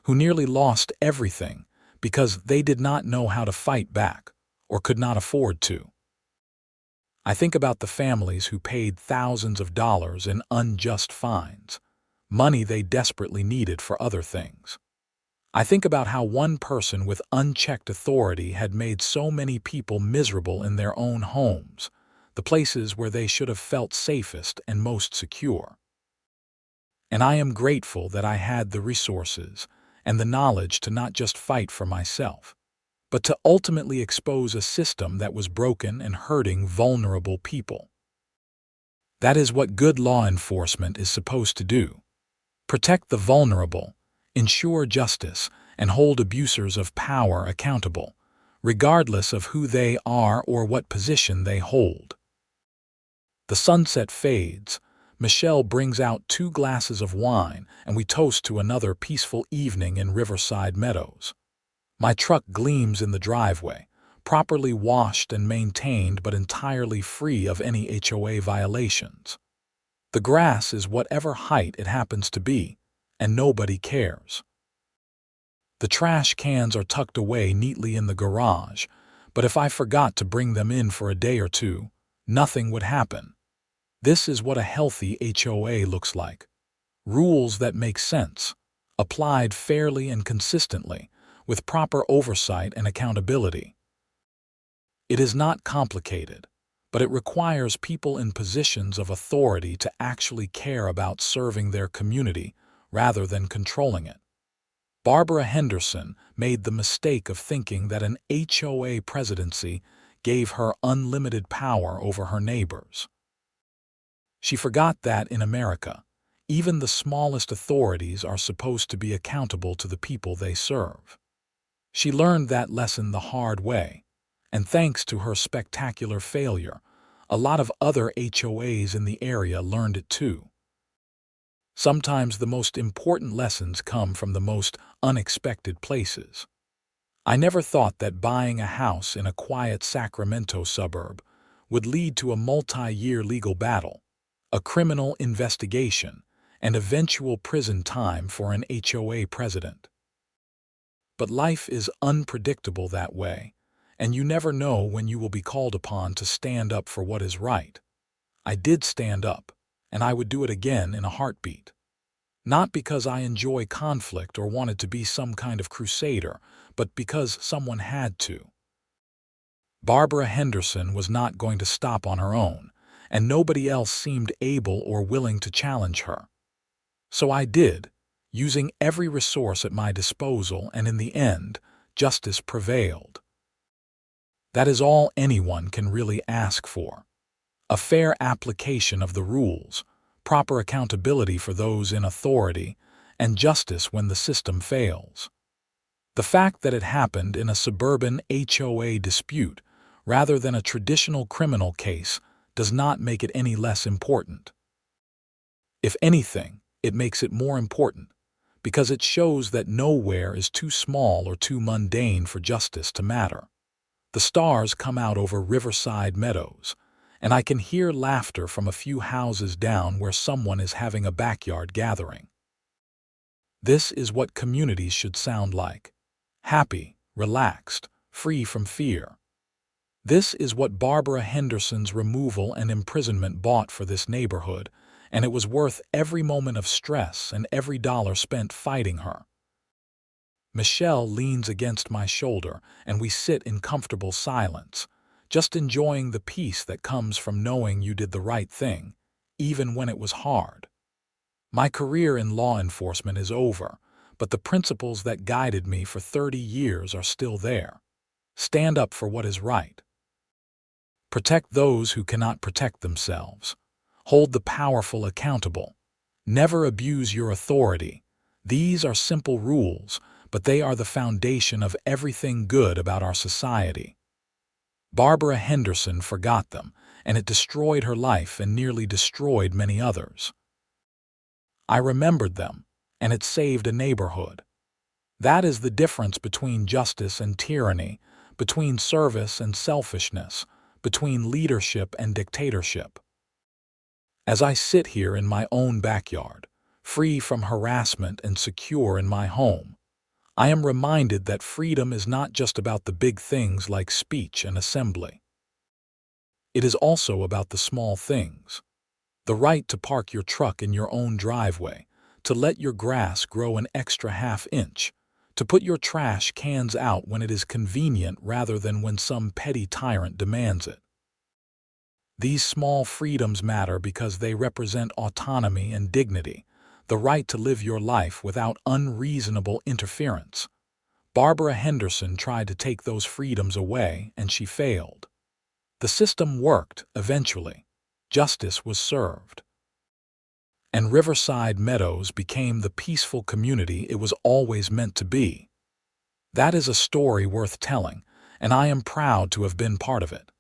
A: who nearly lost everything because they did not know how to fight back or could not afford to. I think about the families who paid thousands of dollars in unjust fines, money they desperately needed for other things. I think about how one person with unchecked authority had made so many people miserable in their own homes, the places where they should have felt safest and most secure. And I am grateful that I had the resources and the knowledge to not just fight for myself, but to ultimately expose a system that was broken and hurting vulnerable people. That is what good law enforcement is supposed to do: protect the vulnerable, ensure justice, and hold abusers of power accountable, regardless of who they are or what position they hold. The sunset fades. Michelle brings out 2 glasses of wine, and we toast to another peaceful evening in Riverside Meadows. My truck gleams in the driveway, properly washed and maintained but entirely free of any HOA violations. The grass is whatever height it happens to be, and nobody cares. The trash cans are tucked away neatly in the garage, but if I forgot to bring them in for a day or two, nothing would happen. This is what a healthy HOA looks like: rules that make sense, applied fairly and consistently, with proper oversight and accountability. It is not complicated, but it requires people in positions of authority to actually care about serving their community rather than controlling it. Barbara Henderson made the mistake of thinking that an HOA presidency gave her unlimited power over her neighbors. She forgot that in America, even the smallest authorities are supposed to be accountable to the people they serve. She learned that lesson the hard way, and thanks to her spectacular failure, a lot of other HOAs in the area learned it too. Sometimes the most important lessons come from the most unexpected places. I never thought that buying a house in a quiet Sacramento suburb would lead to a multi-year legal battle, a criminal investigation, and eventual prison time for an HOA president. But life is unpredictable that way, and you never know when you will be called upon to stand up for what is right. I did stand up, and I would do it again in a heartbeat. Not because I enjoy conflict or wanted to be some kind of crusader, but because someone had to. Barbara Henderson was not going to stop on her own, and nobody else seemed able or willing to challenge her. So I did, using every resource at my disposal, and in the end, justice prevailed. That is all anyone can really ask for: a fair application of the rules, proper accountability for those in authority, and justice when the system fails. The fact that it happened in a suburban HOA dispute rather than a traditional criminal case does not make it any less important. If anything, it makes it more important, because it shows that nowhere is too small or too mundane for justice to matter. The stars come out over riverside meadows, and I can hear laughter from a few houses down where someone is having a backyard gathering. This is what communities should sound like: happy, relaxed, free from fear. This is what Barbara Henderson's removal and imprisonment bought for this neighborhood, and it was worth every moment of stress and every dollar spent fighting her. Michelle leans against my shoulder, and we sit in comfortable silence, just enjoying the peace that comes from knowing you did the right thing, even when it was hard. My career in law enforcement is over, but the principles that guided me for 30 years are still there. Stand up for what is right. Protect those who cannot protect themselves. Hold the powerful accountable. Never abuse your authority. These are simple rules, but they are the foundation of everything good about our society. Barbara Henderson forgot them, and it destroyed her life and nearly destroyed many others. I remembered them, and it saved a neighborhood. That is the difference between justice and tyranny, between service and selfishness, between leadership and dictatorship. As I sit here in my own backyard, free from harassment and secure in my home, I am reminded that freedom is not just about the big things like speech and assembly. It is also about the small things. The right to park your truck in your own driveway, to let your grass grow an extra half-inch, to put your trash cans out when it is convenient rather than when some petty tyrant demands it. These small freedoms matter because they represent autonomy and dignity, the right to live your life without unreasonable interference. Barbara Henderson tried to take those freedoms away, and she failed. The system worked, eventually. Justice was served. And Riverside Meadows became the peaceful community it was always meant to be. That is a story worth telling, and I am proud to have been part of it.